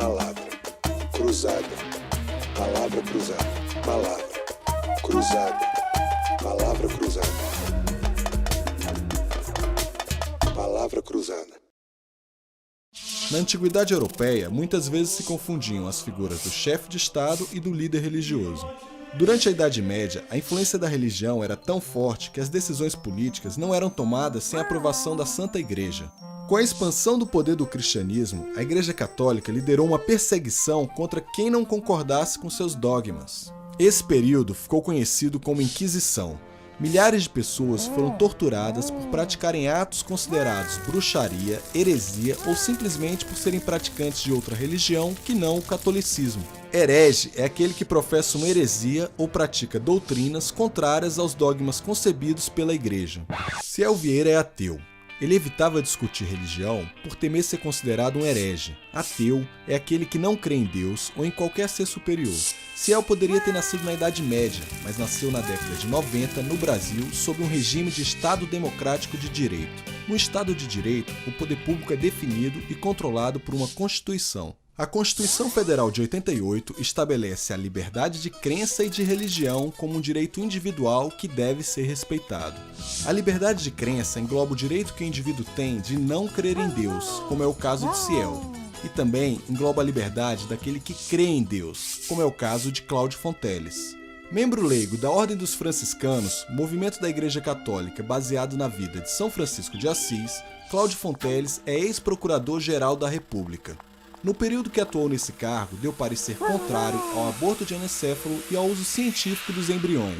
palavra, cruzada, palavra cruzada, palavra, cruzada, palavra cruzada, palavra cruzada. Na antiguidade europeia, muitas vezes se confundiam as figuras do chefe de Estado e do líder religioso. Durante a Idade Média, a influência da religião era tão forte que as decisões políticas não eram tomadas sem a aprovação da Santa Igreja. Com a expansão do poder do cristianismo, a Igreja Católica liderou uma perseguição contra quem não concordasse com seus dogmas. Esse período ficou conhecido como Inquisição. Milhares de pessoas foram torturadas por praticarem atos considerados bruxaria, heresia ou simplesmente por serem praticantes de outra religião que não o catolicismo. Herege é aquele que professa uma heresia ou pratica doutrinas contrárias aos dogmas concebidos pela Igreja. Ciel Vieira é ateu. Ele evitava discutir religião por temer ser considerado um herege. Ateu é aquele que não crê em Deus ou em qualquer ser superior. Ciel poderia ter nascido na Idade Média, mas nasceu na década de 90 no Brasil sob um regime de Estado democrático de direito. No Estado de direito, o poder público é definido e controlado por uma Constituição. A Constituição Federal de 88 estabelece a liberdade de crença e de religião como um direito individual que deve ser respeitado. A liberdade de crença engloba o direito que o indivíduo tem de não crer em Deus, como é o caso de Ciel, e também engloba a liberdade daquele que crê em Deus, como é o caso de Cláudio Fonteles. Membro leigo da Ordem dos Franciscanos, movimento da Igreja Católica baseado na vida de São Francisco de Assis, Cláudio Fonteles é ex-procurador-geral da República. No período que atuou nesse cargo, deu parecer contrário ao aborto de anencéfalo e ao uso científico dos embriões.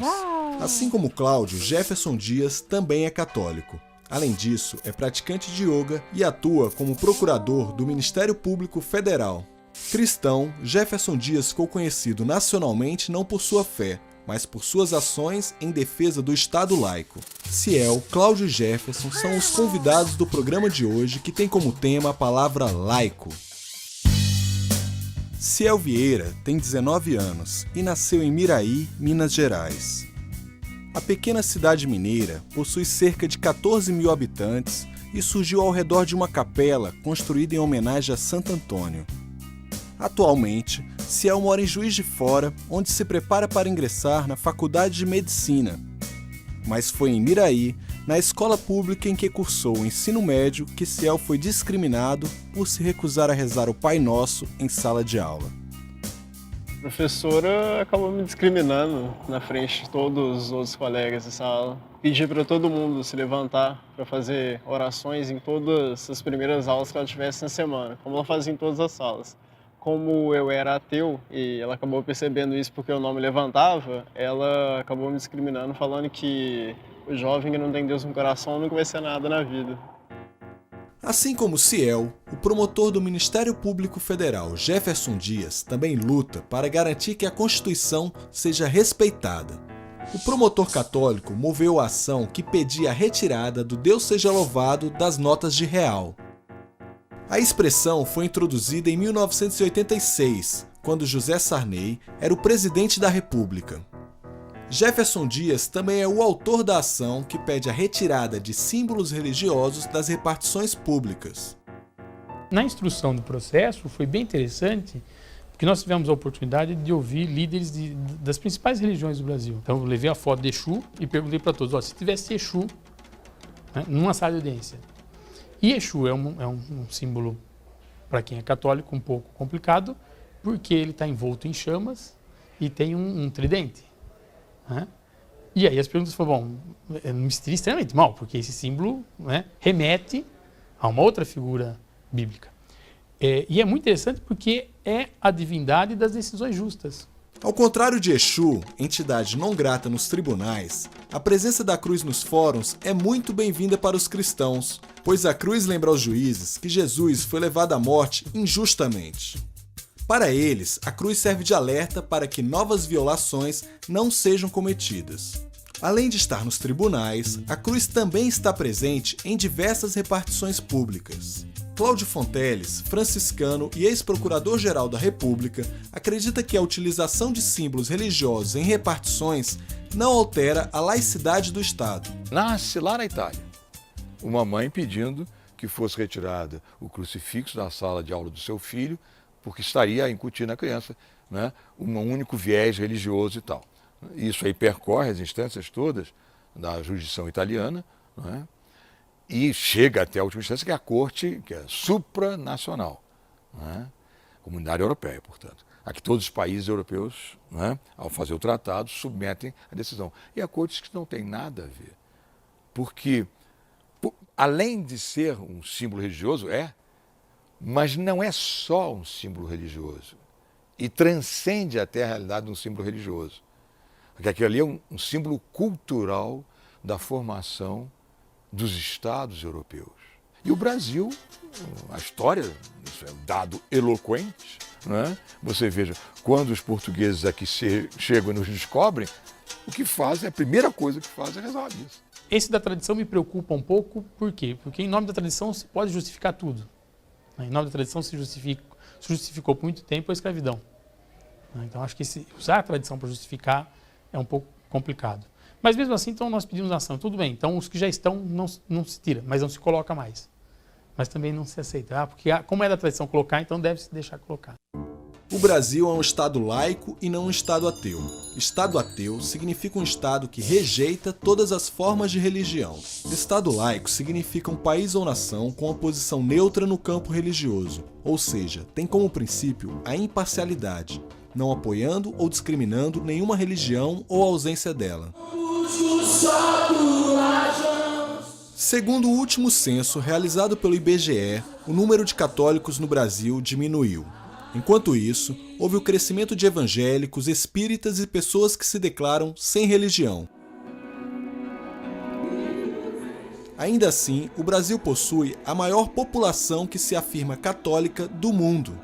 Assim como Cláudio, Jefferson Dias também é católico. Além disso, é praticante de yoga e atua como procurador do Ministério Público Federal. Cristão, Jefferson Dias ficou conhecido nacionalmente não por sua fé, mas por suas ações em defesa do Estado laico. Ciel, Cláudio e Jefferson são os convidados do programa de hoje, que tem como tema a palavra laico. Ciel Vieira tem 19 anos e nasceu em Miraí, Minas Gerais. A pequena cidade mineira possui cerca de 14 mil habitantes e surgiu ao redor de uma capela construída em homenagem a Santo Antônio. Atualmente, Ciel mora em Juiz de Fora, onde se prepara para ingressar na Faculdade de Medicina. Mas foi em Miraí, na escola pública em que cursou o ensino médio, que Ciel foi discriminado por se recusar a rezar o Pai Nosso em sala de aula. A professora acabou me discriminando na frente de todos os outros colegas da sala. Pedi para todo mundo se levantar para fazer orações em todas as primeiras aulas que ela tivesse na semana, como ela fazia em todas as salas. Como eu era ateu e ela acabou percebendo isso porque eu não me levantava, ela acabou me discriminando, falando que o jovem que não tem Deus no coração nunca vai ser nada na vida. Assim como Ciel, o promotor do Ministério Público Federal, Jefferson Dias, também luta para garantir que a Constituição seja respeitada. O promotor católico moveu a ação que pedia a retirada do Deus seja louvado das notas de real. A expressão foi introduzida em 1986, quando José Sarney era o presidente da República. Jefferson Dias também é o autor da ação que pede a retirada de símbolos religiosos das repartições públicas. Na instrução do processo foi bem interessante, porque nós tivemos a oportunidade de ouvir líderes das principais religiões do Brasil. Então eu levei a foto de Exu e perguntei para todos, se tivesse Exu, né, numa sala de audiência. E Exu é um símbolo, para quem é católico, um pouco complicado, porque ele está envolto em chamas e tem um tridente. Né? E aí as perguntas foram, me senti extremamente mal, porque esse símbolo, né, remete a uma outra figura bíblica. E é muito interessante porque é a divindade das decisões justas. Ao contrário de Exu, entidade não grata nos tribunais, a presença da cruz nos fóruns é muito bem-vinda para os cristãos, pois a cruz lembra aos juízes que Jesus foi levado à morte injustamente. Para eles, a cruz serve de alerta para que novas violações não sejam cometidas. Além de estar nos tribunais, a cruz também está presente em diversas repartições públicas. Cláudio Fonteles, franciscano e ex-procurador-geral da República, acredita que a utilização de símbolos religiosos em repartições não altera a laicidade do Estado. Nasce lá na Itália uma mãe pedindo que fosse retirada o crucifixo da sala de aula do seu filho porque estaria a incutir na criança, né, um único viés religioso e tal. Isso aí percorre as instâncias todas da jurisdição italiana, né, e chega até a última instância, que é a corte, que é supranacional, né, comunidade europeia, portanto. Aqui todos os países europeus, né, ao fazer o tratado, submetem a decisão. E a corte diz que não tem nada a ver, porque, além de ser um símbolo religioso, mas não é só um símbolo religioso. E transcende até a realidade de um símbolo religioso. Porque aquilo ali é um símbolo cultural da formação dos Estados europeus. E o Brasil, a história, isso é um dado eloquente, né? Você veja, quando os portugueses aqui chegam e nos descobrem, o que fazem, a primeira coisa que fazem é resolver isso. Esse da tradição me preocupa um pouco, por quê? Porque em nome da tradição se pode justificar tudo. Em nome da tradição se justificou por muito tempo a escravidão. Então acho que usar a tradição para justificar é um pouco complicado. Mas mesmo assim, então nós pedimos ação. Tudo bem, então os que já estão não se tira, mas não se coloca mais. Mas também não se aceita, porque como é da tradição colocar, então deve-se deixar colocar. O Brasil é um Estado laico e não um Estado ateu. Estado ateu significa um Estado que rejeita todas as formas de religião. Estado laico significa um país ou nação com uma posição neutra no campo religioso, ou seja, tem como princípio a imparcialidade, não apoiando ou discriminando nenhuma religião ou ausência dela. Segundo o último censo realizado pelo IBGE, o número de católicos no Brasil diminuiu. Enquanto isso, houve o crescimento de evangélicos, espíritas e pessoas que se declaram sem religião. Ainda assim, o Brasil possui a maior população que se afirma católica do mundo.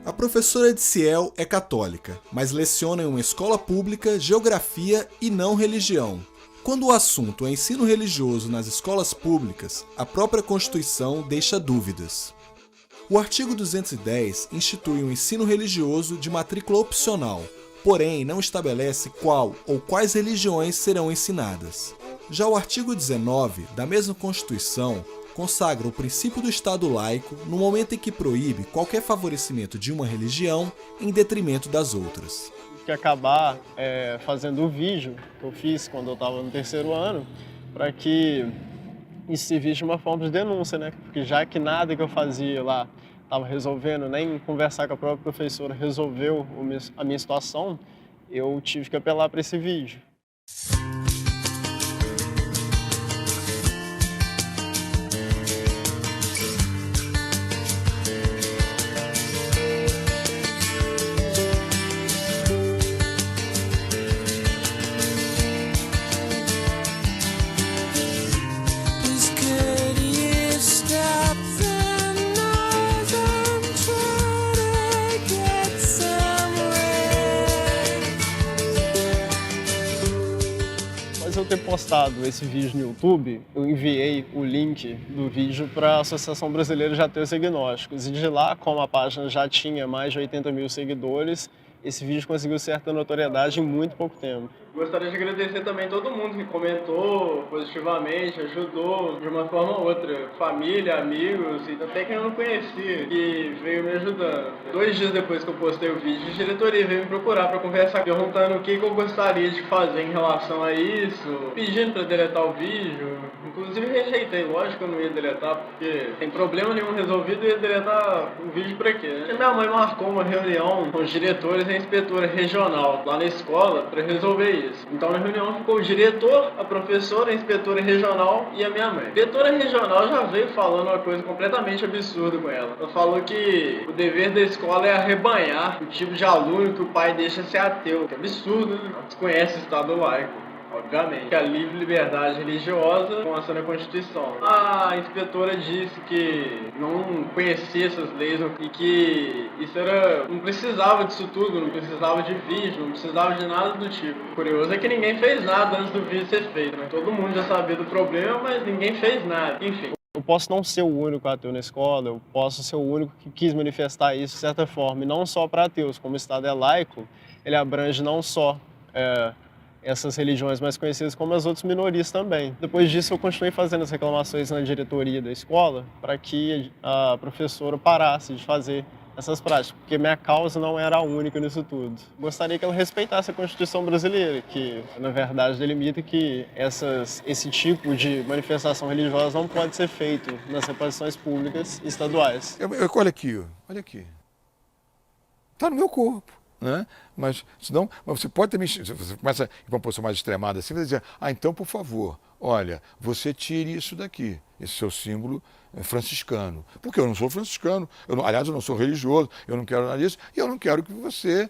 A professora Ediciel é católica, mas leciona em uma escola pública, geografia e não religião. Quando o assunto é ensino religioso nas escolas públicas, a própria Constituição deixa dúvidas. O artigo 210 institui um ensino religioso de matrícula opcional, porém não estabelece qual ou quais religiões serão ensinadas. Já o artigo 19 da mesma Constituição consagra o princípio do Estado laico no momento em que proíbe qualquer favorecimento de uma religião em detrimento das outras. Que acabar fazendo o vídeo que eu fiz quando eu estava no 3º ano, para que isso servisse de uma forma de denúncia, né? Porque já que nada que eu fazia lá estava resolvendo, nem conversar com a própria professora resolveu a minha situação, eu tive que apelar para esse vídeo. Eu ter postado esse vídeo no YouTube, eu enviei o link do vídeo para a Associação Brasileira de Ateus e Agnósticos. E de lá, como a página já tinha mais de 80 mil seguidores, esse vídeo conseguiu certa notoriedade em muito pouco tempo. Gostaria de agradecer também todo mundo que comentou positivamente, ajudou de uma forma ou outra. Família, amigos e até quem eu não conhecia, que veio me ajudando. 2 dias depois que eu postei o vídeo, a diretoria veio me procurar para conversar, perguntando o que eu gostaria de fazer em relação a isso, pedindo para deletar o vídeo. Inclusive rejeitei, lógico que eu não ia deletar, porque tem problema nenhum resolvido e ia deletar o vídeo para quê? Né? Minha mãe marcou uma reunião com os diretores e a inspetora regional lá na escola para resolver isso. Então na reunião ficou o diretor, a professora, a inspetora regional e a minha mãe. A inspetora regional já veio falando uma coisa completamente absurda com ela. Ela falou que o dever da escola é arrebanhar o tipo de aluno que o pai deixa ser ateu. Que absurdo, né? Ela desconhece o Estado laico. Obviamente, que a livre liberdade religiosa consta na Constituição. A inspetora disse que não conhecia essas leis e que isso não precisava disso tudo, não precisava de vídeo, não precisava de nada do tipo. O curioso é que ninguém fez nada antes do vídeo ser feito, né? Todo mundo já sabia do problema, mas ninguém fez nada. Enfim. Eu posso não ser o único ateu na escola, eu posso ser o único que quis manifestar isso de certa forma, e não só para ateus, como o Estado é laico, ele abrange não só essas religiões mais conhecidas como as outras minorias também. Depois disso, eu continuei fazendo as reclamações na diretoria da escola para que a professora parasse de fazer essas práticas, porque minha causa não era a única nisso tudo. Gostaria que ela respeitasse a Constituição brasileira, que, na verdade, delimita que esse tipo de manifestação religiosa não pode ser feito nas repartições públicas estaduais. Olha aqui, olha aqui. Está no meu corpo. Né? Mas você pode também, se você começa a ir para uma posição mais extremada assim, você dizer, então, por favor, olha, você tire isso daqui, esse seu símbolo franciscano. Porque eu não sou franciscano, aliás, eu não sou religioso, eu não quero nada disso, e eu não quero que você,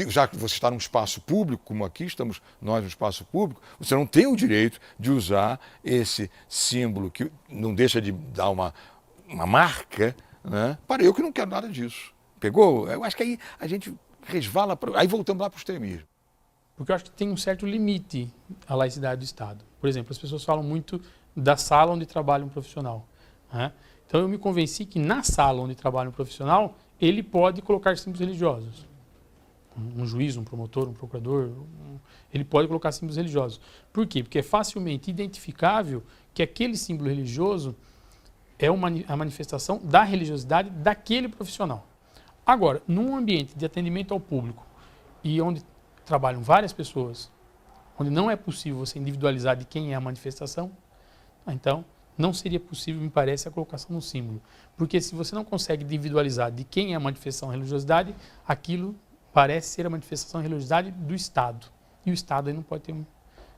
já que você está num espaço público, como aqui estamos nós no espaço público, você não tem o direito de usar esse símbolo que não deixa de dar uma marca, né? Para eu que não quero nada disso. Pegou? Eu acho que aí a gente resvala, aí voltamos lá para o extremismo. Porque eu acho que tem um certo limite à laicidade do Estado. Por exemplo, as pessoas falam muito da sala onde trabalha um profissional. Né? Então eu me convenci que na sala onde trabalha um profissional, ele pode colocar símbolos religiosos. Um juiz, um promotor, um procurador, ele pode colocar símbolos religiosos. Por quê? Porque é facilmente identificável que aquele símbolo religioso é a manifestação da religiosidade daquele profissional. Agora, num ambiente de atendimento ao público e onde trabalham várias pessoas, onde não é possível você individualizar de quem é a manifestação, então não seria possível, me parece, a colocação do símbolo. Porque se você não consegue individualizar de quem é a manifestação da religiosidade, aquilo parece ser a manifestação da religiosidade do Estado. E o Estado aí não pode ter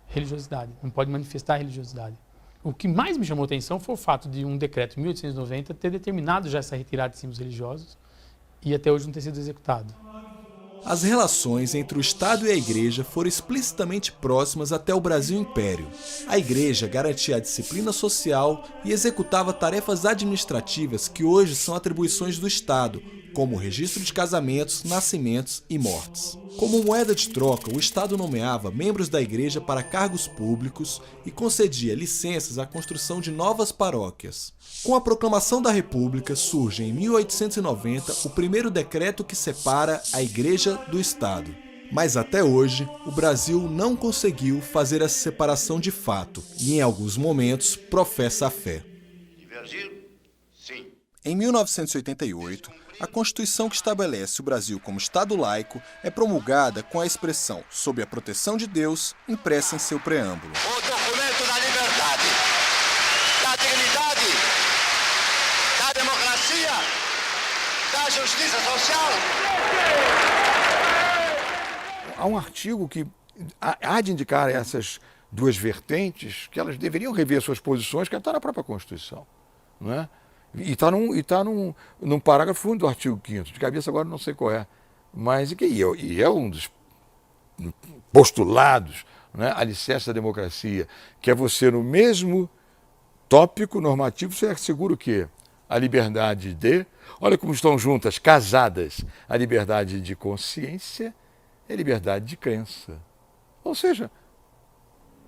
religiosidade, não pode manifestar religiosidade. O que mais me chamou a atenção foi o fato de um decreto de 1890 ter determinado já essa retirada de símbolos religiosos, e até hoje não ter sido executado. As relações entre o Estado e a Igreja foram explicitamente próximas até o Brasil Império. A Igreja garantia a disciplina social e executava tarefas administrativas que hoje são atribuições do Estado, como o registro de casamentos, nascimentos e mortes. Como moeda de troca, o Estado nomeava membros da Igreja para cargos públicos e concedia licenças à construção de novas paróquias. Com a proclamação da República, surge em 1890 o primeiro decreto que separa a Igreja do Estado. Mas até hoje, o Brasil não conseguiu fazer essa separação de fato e, em alguns momentos, professa a fé. Em 1988, a Constituição que estabelece o Brasil como Estado laico é promulgada com a expressão "sob a proteção de Deus" impressa em seu preâmbulo. O documento da liberdade, da dignidade, da democracia, da justiça social. Há um artigo que há de indicar essas duas vertentes, que elas deveriam rever suas posições, que está na própria Constituição, não é? E está num parágrafo único do artigo 5º, de cabeça agora não sei qual é, mas e é um dos postulados, né, alicerce da democracia, que é você, no mesmo tópico normativo, você assegura o quê? A liberdade olha como estão juntas, casadas, a liberdade de consciência e a liberdade de crença. Ou seja,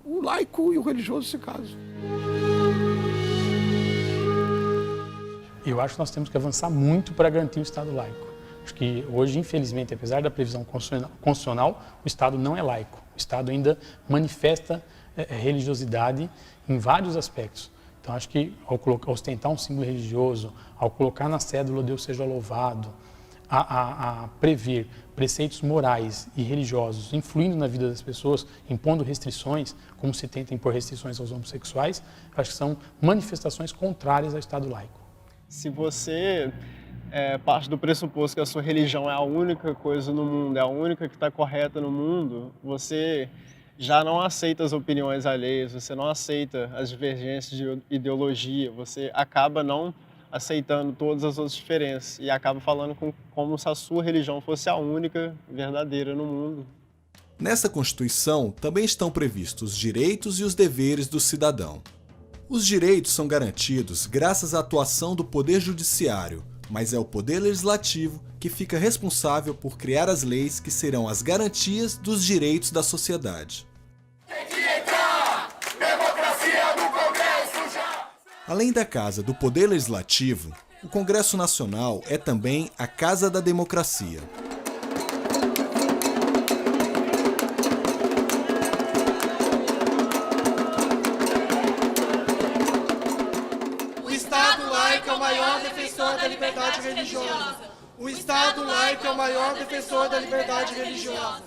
o laico e o religioso se casam. Eu acho que nós temos que avançar muito para garantir o Estado laico. Acho que hoje, infelizmente, apesar da previsão constitucional, o Estado não é laico. O Estado ainda manifesta religiosidade em vários aspectos. Então, acho que ao ostentar um símbolo religioso, ao colocar na cédula "Deus seja louvado", a prever preceitos morais e religiosos influindo na vida das pessoas, impondo restrições, como se tenta impor restrições aos homossexuais, acho que são manifestações contrárias ao Estado laico. Se você parte do pressuposto que a sua religião é a única coisa no mundo, é a única que está correta no mundo, você já não aceita as opiniões alheias, você não aceita as divergências de ideologia, você acaba não aceitando todas as outras diferenças e acaba falando como se a sua religião fosse a única verdadeira no mundo. Nessa Constituição também estão previstos os direitos e os deveres do cidadão. Os direitos são garantidos graças à atuação do Poder Judiciário, mas é o Poder Legislativo que fica responsável por criar as leis que serão as garantias dos direitos da sociedade. Além da Casa do Poder Legislativo, o Congresso Nacional é também a Casa da Democracia. liberdade religiosa. O Estado laico é o maior defensor da liberdade religiosa.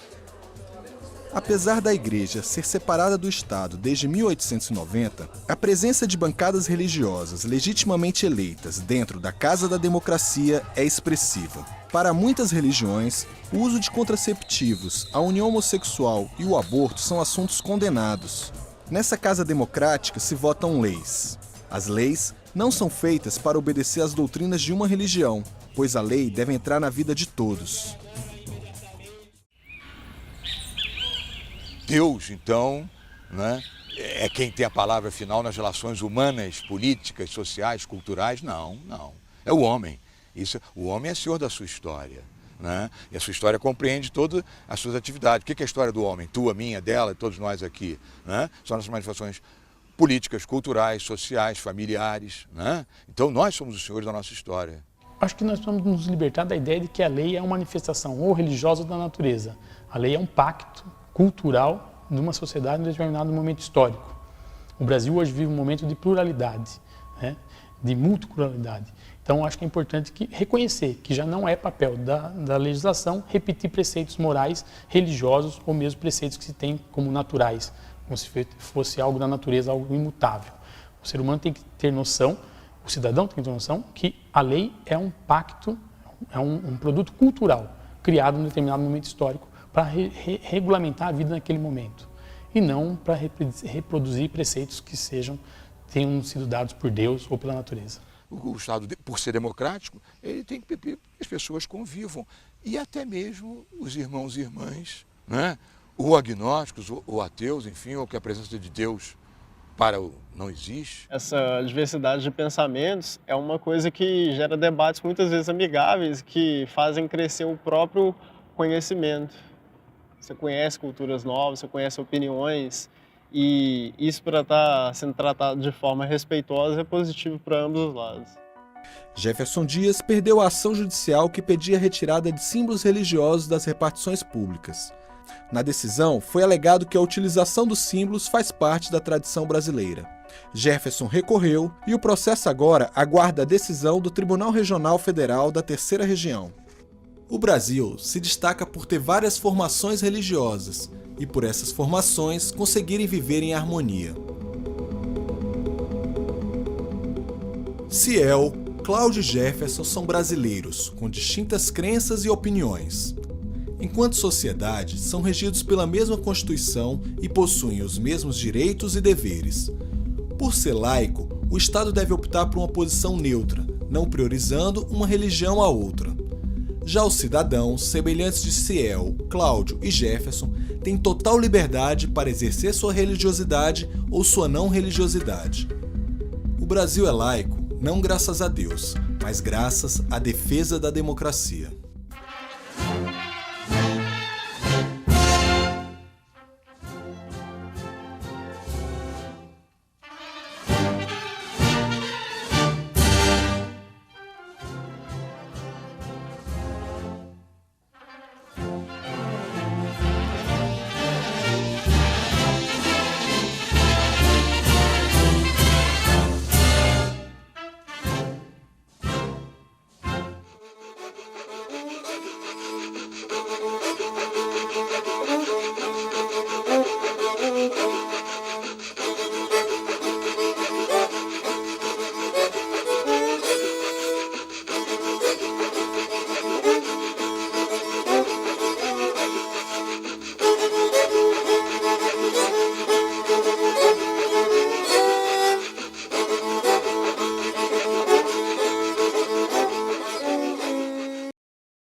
Apesar da Igreja ser separada do Estado desde 1890, a presença de bancadas religiosas legitimamente eleitas dentro da Casa da Democracia é expressiva. Para muitas religiões, o uso de contraceptivos, a união homossexual e o aborto são assuntos condenados. Nessa Casa Democrática se votam leis. As leis não são feitas para obedecer às doutrinas de uma religião, pois a lei deve entrar na vida de todos. Deus, então, né, é quem tem a palavra final nas relações humanas, políticas, sociais, culturais? Não. É o homem. O homem é senhor da sua história. Né? E a sua história compreende todas as suas atividades. O que é a história do homem? Tua, minha, dela, todos nós aqui. Né? São nossas manifestações políticas, culturais, sociais, familiares. Né? Então nós somos os senhores da nossa história. Acho que nós precisamos nos libertar da ideia de que a lei é uma manifestação ou religiosa ou da natureza. A lei é um pacto cultural de uma sociedade em um determinado momento histórico. O Brasil hoje vive um momento de pluralidade, né? De multiculturalidade. Então, acho que é importante reconhecer que já não é papel da legislação repetir preceitos morais, religiosos ou mesmo preceitos que se tem como naturais, como se fosse algo da natureza, algo imutável. O ser humano tem que ter noção, o cidadão tem que ter noção que a lei é um pacto, é um produto cultural criado em um determinado momento histórico para regulamentar a vida naquele momento e não para reproduzir preceitos que tenham sido dados por Deus ou pela natureza. O Estado, por ser democrático, ele tem que permitir que as pessoas convivam e até mesmo os irmãos e irmãs, né? Ou agnósticos, ou ateus, enfim, ou que a presença de Deus não existe. Essa diversidade de pensamentos é uma coisa que gera debates muitas vezes amigáveis que fazem crescer o próprio conhecimento. Você conhece culturas novas, você conhece opiniões e isso, para estar sendo tratado de forma respeitosa, é positivo para ambos os lados. Jefferson Dias perdeu a ação judicial que pedia a retirada de símbolos religiosos das repartições públicas. Na decisão, foi alegado que a utilização dos símbolos faz parte da tradição brasileira. Jefferson recorreu e o processo agora aguarda a decisão do Tribunal Regional Federal da Terceira Região. O Brasil se destaca por ter várias formações religiosas e por essas formações conseguirem viver em harmonia. Ciel, Cláudio e Jefferson são brasileiros, com distintas crenças e opiniões. Enquanto sociedade, são regidos pela mesma Constituição e possuem os mesmos direitos e deveres. Por ser laico, o Estado deve optar por uma posição neutra, não priorizando uma religião a outra. Já os cidadãos, semelhantes de Ciel, Cláudio e Jefferson, têm total liberdade para exercer sua religiosidade ou sua não religiosidade. O Brasil é laico, não graças a Deus, mas graças à defesa da democracia.